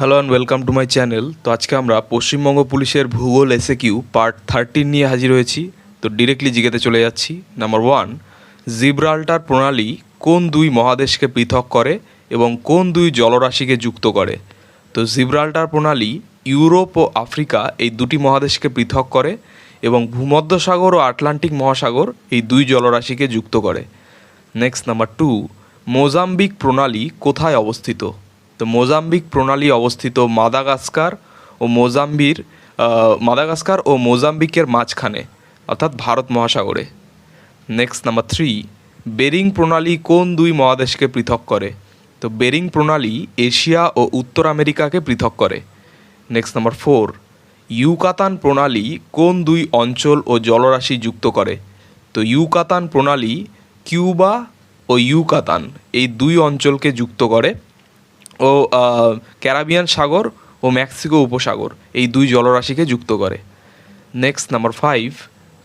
Hello and welcome to my channel. তো আজকে আমরা পশ্চিমবঙ্গ পুলিশের ভূগোল এসএকিউ পার্ট 13 নিয়ে হাজির হয়েছি। তো ডিরেক্টলি জিজ্ঞেতে চলে যাচ্ছি। নাম্বার 1, জিব্রাল্টার প্রণালী কোন দুই মহাদেশকে পৃথক করে এবং কোন দুই জলরাশিকে যুক্ত করে? তো জিব্রাল্টার প্রণালী ইউরোপ ও আফ্রিকা এই দুটি মহাদেশকে পৃথক করে এবং ভূমধ্যসাগর ও আটলান্টিক মহাসাগর এই দুই জলরাশিকে যুক্ত করে। নেক্সট নাম্বার 2, মোজাম্বিক প্রণালী কোথায় অবস্থিত? তো মোজাম্বিক প্রণালী অবস্থিত মাদাগাস্কার ও মোজাম্বিকের মাঝখানে, অর্থাৎ ভারত মহাসাগরে। নেক্সট নাম্বার 3, বেরিং প্রণালী কোন দুই মহাদেশকে পৃথক করে? তো বেরিং প্রণালী এশিয়া ও উত্তর আমেরিকাকে পৃথক করে। নেক্সট নাম্বার 4, ইউকাতান প্রণালী কোন দুই অঞ্চল ও জলরাশি যুক্ত করে? তো ইউকাতান প্রণালী কিউবা ও ইউকাতান এই দুই অঞ্চলকে যুক্ত করে ও ক্যারিবিয়ান সাগর ও মেক্সিকো উপসাগর এই দুই জলরাশিকে যুক্ত করে। নেক্সট নাম্বার 5,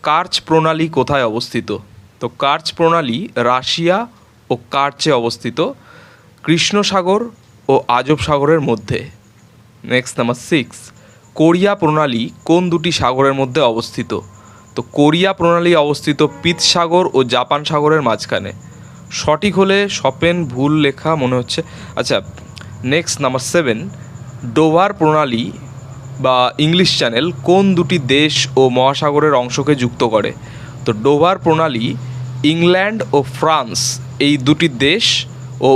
কার্চ প্রণালী কোথায় অবস্থিত? তো কার্চ প্রণালী রাশিয়া ও কার্চে অবস্থিত, কৃষ্ণ সাগর ও আজব সাগরের মধ্যে। নেক্সট নাম্বার 6, কোরিয়া প্রণালী কোন দুটি সাগরের মধ্যে অবস্থিত? তো কোরিয়া প্রণালী অবস্থিত পিত সাগর ও জাপান সাগরের মাঝখানে। সঠিক হলে শপেন, ভুল লেখা মনে হচ্ছে। আচ্ছা, নেক্সট নাম্বার 7, ডোভার প্রণালী বা ইংলিশ চ্যানেল কোন দুটি দেশ ও মহাসাগরের অংশকে যুক্ত করে? তো ডোভার প্রণালী ইংল্যান্ড ও ফ্রান্স এই দুটি দেশ ও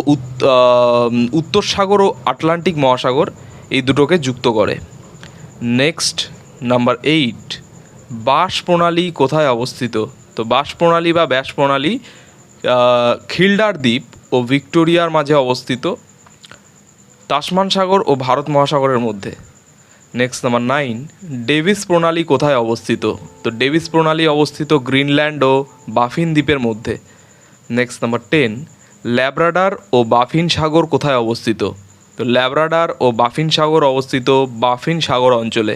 উত্তর সাগর ও আটলান্টিক মহাসাগর এই দুটোকে যুক্ত করে। নেক্সট নাম্বার 8, বাস প্রণালী কোথায় অবস্থিত? তো বাস প্রণালী বা ব্যাস প্রণালী খিল্ডার দ্বীপ ও ভিক্টোরিয়ার মাঝে অবস্থিত, তাসমান সাগর ও ভারত মহাসাগরের মধ্যে। নেক্সট নাম্বার 9, ডেভিস প্রণালী কোথায় অবস্থিত? তো ডেভিস প্রণালী অবস্থিত গ্রিনল্যান্ড ও বাফিন দ্বীপের মধ্যে। নেক্সট নাম্বার 10, ল্যাব্রাডার ও বাফিন সাগর কোথায় অবস্থিত? তো ল্যাব্রাডার ও বাফিন সাগর অবস্থিত বাফিন সাগর অঞ্চলে।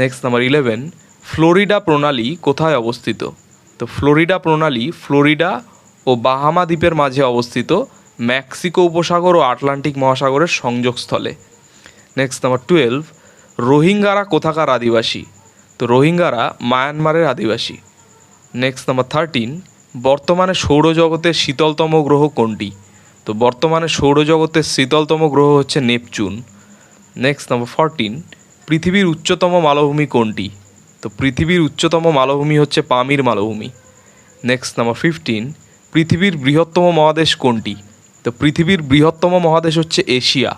নেক্সট নাম্বার 11, ফ্লোরিডা প্রণালী কোথায় অবস্থিত? তো ফ্লোরিডা প্রণালী ফ্লোরিডা ও বাহামা দ্বীপের মাঝে অবস্থিত, মেক্সিকো উপসাগর ও আটলান্টিক মহাসাগরের সংযোগস্থলে। নেক্সট নাম্বার 12, রোহিঙ্গারা কোথাকার আদিবাসী? তো রোহিঙ্গারা মায়ানমারের আদিবাসী। নেক্সট নাম্বার 13, বর্তমানে সৌরজগতের শীতলতম গ্রহ কোনটি? তো বর্তমানে সৌরজগতের শীতলতম গ্রহ হচ্ছে নেপচুন। নেক্সট নাম্বার 14, পৃথিবীর উচ্চতম মালভূমি কোনটি? তো পৃথিবীর উচ্চতম মালভূমি হচ্ছে পামির মালভূমি। নেক্সট নাম্বার 15, পৃথিবীর বৃহত্তম মহাদেশ কোনটি? তো পৃথিবীর বৃহত্তম মহাদেশ হচ্ছে এশিয়া।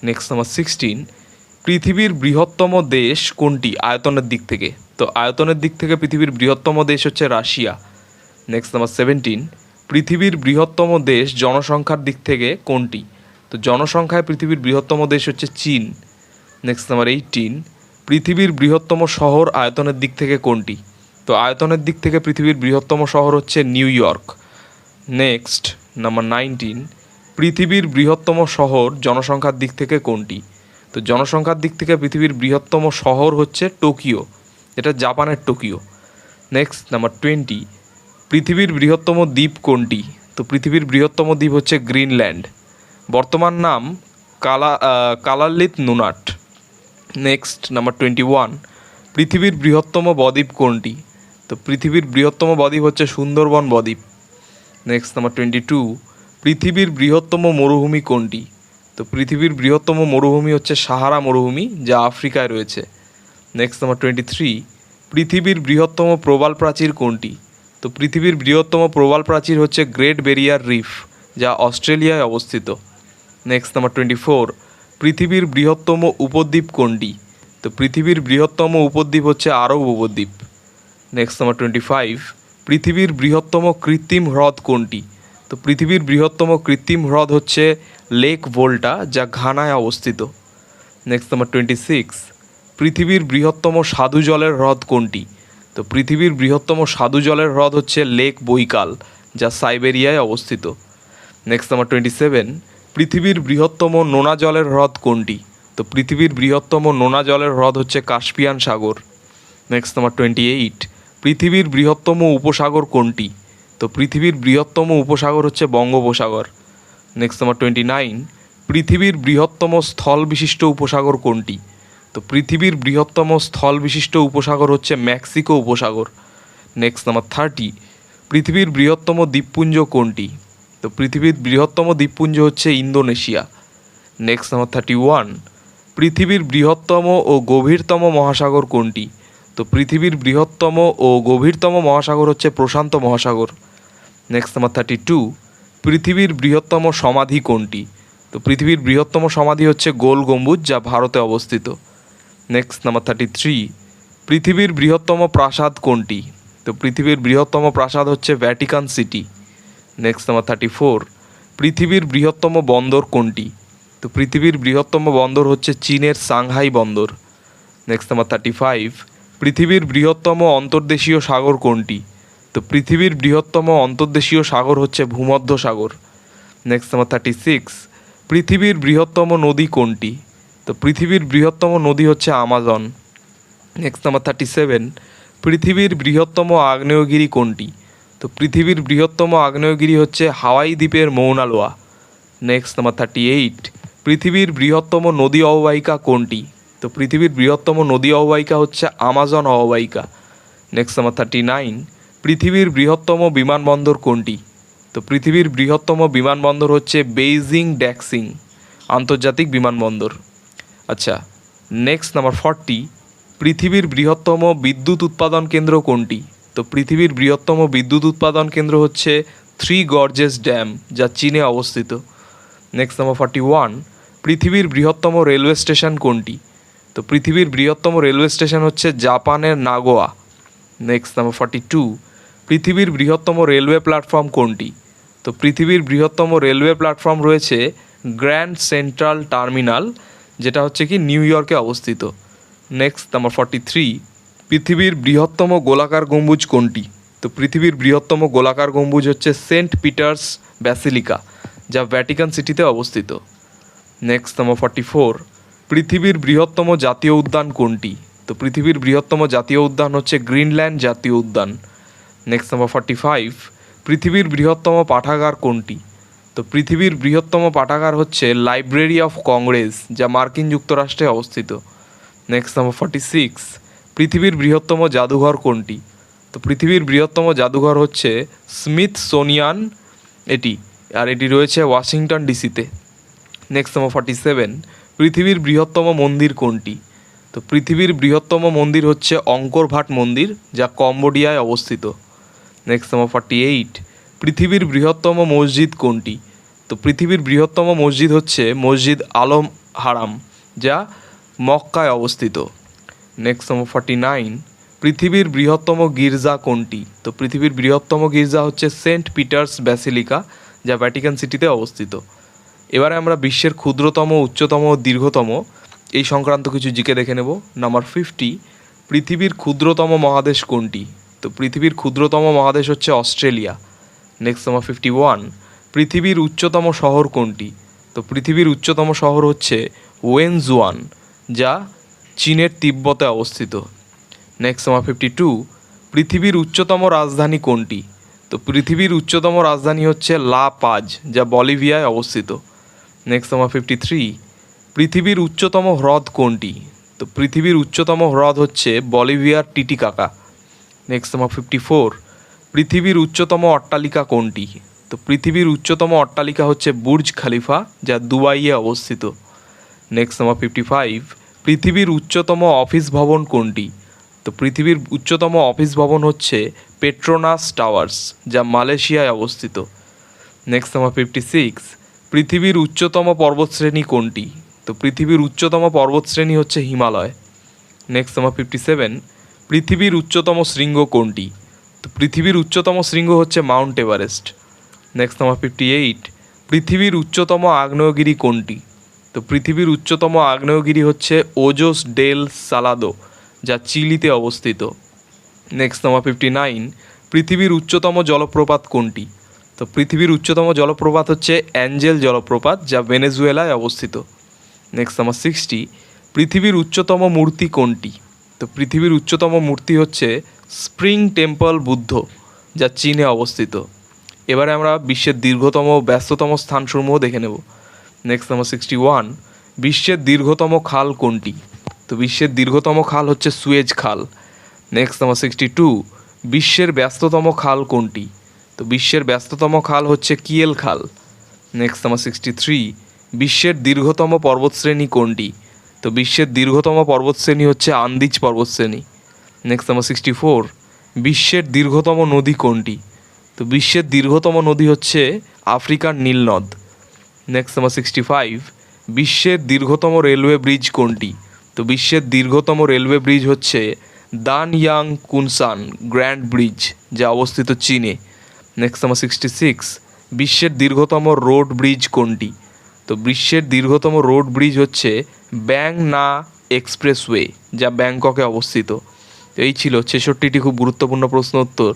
নেক্সট নাম্বার 16, পৃথিবীর বৃহত্তম দেশ কোনটি আয়তনের দিক থেকে? তো আয়তনের দিক থেকে পৃথিবীর বৃহত্তম দেশ হচ্ছে রাশিয়া। নেক্সট নাম্বার 17, পৃথিবীর বৃহত্তম দেশ জনসংখ্যার দিক থেকে কোনটি? তো জনসংখ্যায় পৃথিবীর বৃহত্তম দেশ হচ্ছে চীন। নেক্সট নাম্বার 18, পৃথিবীর বৃহত্তম শহর আয়তনের দিক থেকে কোনটি? তো আয়তনের দিক থেকে পৃথিবীর বৃহত্তম শহর হচ্ছে নিউ ইয়র্ক। নেক্সট নাম্বার 19, পৃথিবীর বৃহত্তম শহর জনসংখ্যার দিক থেকে কোনটি? তো জনসংখ্যার দিক থেকে পৃথিবীর বৃহত্তম শহর হচ্ছে টোকিও, এটা জাপানের টোকিও। নেক্সট নাম্বার 20, পৃথিবীর বৃহত্তম দ্বীপ কোনটি? তো পৃথিবীর বৃহত্তম দ্বীপ হচ্ছে গ্রিনল্যান্ড, বর্তমান নাম কালাল্লিত নুনাট। নেক্সট নাম্বার 21, পৃথিবীর বৃহত্তম বদ্বীপ কোনটি? তো পৃথিবীর বৃহত্তম বদ্বীপ হচ্ছে সুন্দরবন বদ্বীপ। নেক্সট নাম্বার 22, পৃথিবীর বৃহত্তম মরুভূমি কোনটি? তো পৃথিবীর বৃহত্তম মরুভূমি হচ্ছে সাহারা মরুভূমি, যা আফ্রিকায় রয়েছে। নেক্সট নাম্বার 23, পৃথিবীর বৃহত্তম প্রবাল প্রাচীর কোনটি? তো পৃথিবীর বৃহত্তম প্রবাল প্রাচীর হচ্ছে গ্রেট ব্যারিয়ার রিফ, যা অস্ট্রেলিয়ায় অবস্থিত। নেক্সট নাম্বার 24, পৃথিবীর বৃহত্তম উপদ্বীপ কোনটি? তো পৃথিবীর বৃহত্তম উপদ্বীপ হচ্ছে আরব উপদ্বীপ। নেক্সট নাম্বার 25, পৃথিবীর বৃহত্তম কৃত্রিম হ্রদ কোনটি? তো পৃথিবীর বৃহত্তম কৃত্রিম হ্রদ হচ্ছে লেক ভোল্টা, যা ঘানায় অবস্থিত। নেক্সট নাম্বার 26, পৃথিবীর বৃহত্তম স্বাদু জলের হ্রদ কোনটি? তো পৃথিবীর বৃহত্তম স্বাদু জলের হ্রদ হচ্ছে লেক বৈকাল, যা সাইবেরিয়ায় অবস্থিত। নেক্সট নাম্বার 27, পৃথিবীর বৃহত্তম নোনা জলের হ্রদ কোনটি? তো পৃথিবীর বৃহত্তম নোনা জলের হ্রদ হচ্ছে কাস্পিয়ান সাগর। নেক্সট নাম্বার 28, পৃথিবীর বৃহত্তম উপসাগর কোনটি? তো পৃথিবীর বৃহত্তম উপসাগর হচ্ছে বঙ্গোপসাগর। নেক্সট নাম্বার 29, পৃথিবীর বৃহত্তম স্থল বিশিষ্ট উপসাগর কোনটি? তো পৃথিবীর বৃহত্তম স্থল বিশিষ্ট উপসাগর হচ্ছে মেক্সিকো উপসাগর। নেক্সট নাম্বার 30, পৃথিবীর বৃহত্তম দ্বীপপুঞ্জ কোনটি? তো পৃথিবীর বৃহত্তম দ্বীপপুঞ্জ হচ্ছে ইন্দোনেশিয়া। নেক্সট নাম্বার 31, পৃথিবীর বৃহত্তম ও গভীরতম মহাসাগর কোনটি? তো পৃথিবীর বৃহত্তম ও গভীরতম মহাসাগর হচ্ছে প্রশান্ত মহাসাগর। নেক্সট নাম্বার 32, পৃথিবীর বৃহত্তম সমাধি কোনটি? তো পৃথিবীর বৃহত্তম সমাধি হচ্ছে গোল গম্বুজ, যা ভারতে অবস্থিত। নেক্সট নাম্বার 33, পৃথিবীর বৃহত্তম প্রাসাদ কোনটি? তো পৃথিবীর বৃহত্তম প্রাসাদ হচ্ছে ভ্যাটিকান সিটি। নেক্সট নাম্বার 34, পৃথিবীর বৃহত্তম বন্দর কোনটি? তো পৃথিবীর বৃহত্তম বন্দর হচ্ছে চীনের সাংহাই বন্দর। নেক্সট নাম্বার 35, পৃথিবীর বৃহত্তম অন্তর্দেশীয় সাগর কোনটি? তো পৃথিবীর বৃহত্তম অন্তর্দেশীয় সাগর হচ্ছে ভূমধ্য সাগর। নেক্সট নাম্বার 36, পৃথিবীর বৃহত্তম নদী কোনটি? তো পৃথিবীর বৃহত্তম নদী হচ্ছে আমাজন। নেক্সট নাম্বার 37, পৃথিবীর বৃহত্তম আগ্নেয়গিরি কোনটি? তো পৃথিবীর বৃহত্তম আগ্নেয়গিরি হচ্ছে হাওয়াই দ্বীপের মৌনা লোয়া। নেক্সট নাম্বার 38, পৃথিবীর বৃহত্তম নদী অববাহিকা কোনটি? তো পৃথিবীর বৃহত্তম নদী অববাহিকা হচ্ছে আমাজন অববাহিকা। নেক্সট নাম্বার 39, পৃথিবীর বৃহত্তম বিমানবন্দর কোনটি? তো পৃথিবীর বৃহত্তম বিমানবন্দর হচ্ছে বেইজিং ড্যাক্সিং আন্তর্জাতিক বিমানবন্দর। আচ্ছা, নেক্সট নাম্বার 40, পৃথিবীর বৃহত্তম বিদ্যুৎ উৎপাদন কেন্দ্র কোনটি? তো পৃথিবীর বৃহত্তম বিদ্যুৎ উৎপাদন কেন্দ্র হচ্ছে থ্রি গর্জেস ড্যাম, যা চীনে অবস্থিত। নেক্সট নাম্বার 41, পৃথিবীর বৃহত্তম রেলওয়ে স্টেশন কোনটি? তো পৃথিবীর বৃহত্তম রেলওয়ে স্টেশন হচ্ছে জাপানের নাগোয়া। নেক্সট নাম্বার 42, পৃথিবীর বৃহত্তম রেলওয়ে প্ল্যাটফর্ম কোনটি? তো পৃথিবীর বৃহত্তম রেলওয়ে প্ল্যাটফর্ম রয়েছে গ্র্যান্ড সেন্ট্রাল টার্মিনাল, যেটা হচ্ছে কি নিউ ইয়র্কে অবস্থিত। নেক্সট নাম্বার 43, পৃথিবীর বৃহত্তম গোলাকার গম্বুজ কোনটি? তো পৃথিবীর বৃহত্তম গোলাকার গম্বুজ হচ্ছে সেন্ট পিটার্স ব্যাসিলিকা, যা ভ্যাটিকান সিটিতে অবস্থিত। নেক্সট নাম্বার 44, পৃথিবীর বৃহত্তম জাতীয় উদ্যান কোনটি? তো পৃথিবীর বৃহত্তম জাতীয় উদ্যান হচ্ছে গ্রিনল্যান্ড জাতীয় উদ্যান। নেক্সট নাম্বার 45, পৃথিবীর বৃহত্তম পাঠাগার কোনটি? তো পৃথিবীর বৃহত্তম পাঠাগার হচ্ছে লাইব্রেরি অফ কংগ্রেস, যা মার্কিন যুক্তরাষ্ট্রে অবস্থিত। নেক্সট নাম্বার 46, পৃথিবীর বৃহত্তম জাদুঘর কোনটি? তো পৃথিবীর বৃহত্তম জাদুঘর হচ্ছে স্মিথসোনিয়ান এটি রয়েছে ওয়াশিংটন ডিসিতে। নেক্সট নাম্বার 47, পৃথিবীর বৃহত্তম মন্দির কোনটি? তো পৃথিবীর বৃহত্তম মন্দির হচ্ছে অঙ্কর ভাট মন্দির, যা কম্বোডিয়ায় অবস্থিত। নেক্সট নাম্বার 48, পৃথিবীর বৃহত্তম মসজিদ কোনটি? তো পৃথিবীর বৃহত্তম মসজিদ হচ্ছে মসজিদ আলম হারাম, যা মক্কায় অবস্থিত। নেক্সট নাম্বার 49, পৃথিবীর বৃহত্তম গির্জা কোনটি? তো পৃথিবীর বৃহত্তম গির্জা হচ্ছে সেন্ট পিটার্স ব্যাসিলিকা, যা ভ্যাটিকান সিটিতে অবস্থিত। এবারে আমরা বিশ্বের ক্ষুদ্রতম, উচ্চতম, দীর্ঘতম এই সংক্রান্ত কিছু জিকে দেখে নেব। নাম্বার 50, পৃথিবীর ক্ষুদ্রতম মহাদেশ কোনটি? তো পৃথিবীর ক্ষুদ্রতম মহাদেশ হচ্ছে অস্ট্রেলিয়া। নেক্সট নাম্বার 51, পৃথিবীর উচ্চতম শহর কোনটি? তো পৃথিবীর উচ্চতম শহর হচ্ছে ওয়েনজুয়ান, যা চীনের তিব্বতে অবস্থিত। নেক্সট নাম্বার 52, পৃথিবীর উচ্চতম রাজধানী কোনটি? তো পৃথিবীর উচ্চতম রাজধানী হচ্ছে লা পাজ, যা বলিভিয়ায় অবস্থিত। নেক্সট নাম্বার 53, পৃথিবীর উচ্চতম হ্রদ কোনটি? তো পৃথিবীর উচ্চতম হ্রদ হচ্ছে বলিভিয়ার টিটিকাকা। নেক্সট নাম্বার 54, পৃথিবীর উচ্চতম অট্টালিকা কোনটি? তো পৃথিবীর উচ্চতম অট্টালিকা হচ্ছে বুর্জ খালিফা, যা দুবাইয়ে অবস্থিত। নেক্সট নাম্বার 55, পৃথিবীর উচ্চতম অফিস ভবন কোনটি? তো পৃথিবীর উচ্চতম অফিস ভবন হচ্ছে পেট্রোনাস টাওয়ার্স, যা মালয়েশিয়ায় অবস্থিত। নেক্সট নাম্বার 56, পৃথিবীর উচ্চতম পর্বতশ্রেণী কোনটি? তো পৃথিবীর উচ্চতম পর্বতশ্রেণী হচ্ছে হিমালয়। নেক্সট নাম্বার 57, পৃথিবীর উচ্চতম শৃঙ্গ কোনটি? তো পৃথিবীর উচ্চতম শৃঙ্গ হচ্ছে মাউন্ট এভারেস্ট। নেক্সট নাম্বার 58, পৃথিবীর উচ্চতম আগ্নেয়গিরি কোনটি? তো পৃথিবীর উচ্চতম আগ্নেয়গিরি হচ্ছে ওজোস ডেল সালাদো, যা চিলিতে অবস্থিত। নেক্সট নাম্বার 59, পৃথিবীর উচ্চতম জলপ্রপাত কোনটি? তো পৃথিবীর উচ্চতম জলপ্রপাত হচ্ছে অ্যাঞ্জেল জলপ্রপাত, যা ভেনেজুয়েলায় অবস্থিত। নেক্সট নাম্বার 60, পৃথিবীর উচ্চতম মূর্তি কোনটি? তো পৃথিবীর উচ্চতম মূর্তি হচ্ছে স্প্রিং টেম্পল বুদ্ধ, যা চীনে অবস্থিত। এবারে আমরা বিশ্বের দীর্ঘতম ও ব্যস্ততম স্থানসমূহ দেখে নেব। নেক্সট নাম্বার 61, বিশ্বের দীর্ঘতম খাল কোনটি? তো বিশ্বের দীর্ঘতম খাল হচ্ছে সুয়েজ খাল। নেক্সট নাম্বার 62, বিশ্বের ব্যস্ততম খাল কোনটি? তো বিশ্বের ব্যস্ততম খাল হচ্ছে কিয়েল খাল। নেক্সট নাম্বার 63, বিশ্বের দীর্ঘতম পর্বতশ্রেণী কোনটি? তো বিশ্বের দীর্ঘতম পর্বতশ্রেণী হচ্ছে আন্দিজ পর্বতশ্রেণী। নেক্সট নাম্বার 64, বিশ্বের দীর্ঘতম নদী কোনটি? তো বিশ্বের দীর্ঘতম নদী হচ্ছে আফ্রিকার নীল নদ। নেক্সট নাম্বার 65, বিশ্বের দীর্ঘতম রেলওয়ে ব্রিজ কোনটি? তো বিশ্বের দীর্ঘতম রেলওয়ে ব্রিজ হচ্ছে দানয়াং কুনসান গ্র্যান্ড ব্রিজ, যা অবস্থিত চীনে। নেক্সট নাম্বার 66, বিশ্বের দীর্ঘতম রোড ব্রিজ কোনটি? তো বিশ্বের দীর্ঘতম রোড ব্রিজ হচ্ছে ব্যাং না এক্সপ্রেসওয়ে, যা ব্যাংককে অবস্থিত। তো এই ছিল 66টি খুব গুরুত্বপূর্ণ প্রশ্ন উত্তর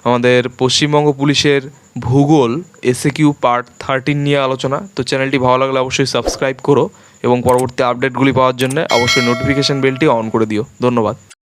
আমাদের পশ্চিমবঙ্গ পুলিশের ভূগোল এসএকিউ পার্ট 13 নিয়ে আলোচনা। তো চ্যানেলটি ভালো লাগলে অবশ্যই সাবস্ক্রাইব করো এবং পরবর্তী আপডেটগুলি পাওয়ার জন্য অবশ্যই নোটিফিকেশান বেলটি অন করে দিও। ধন্যবাদ।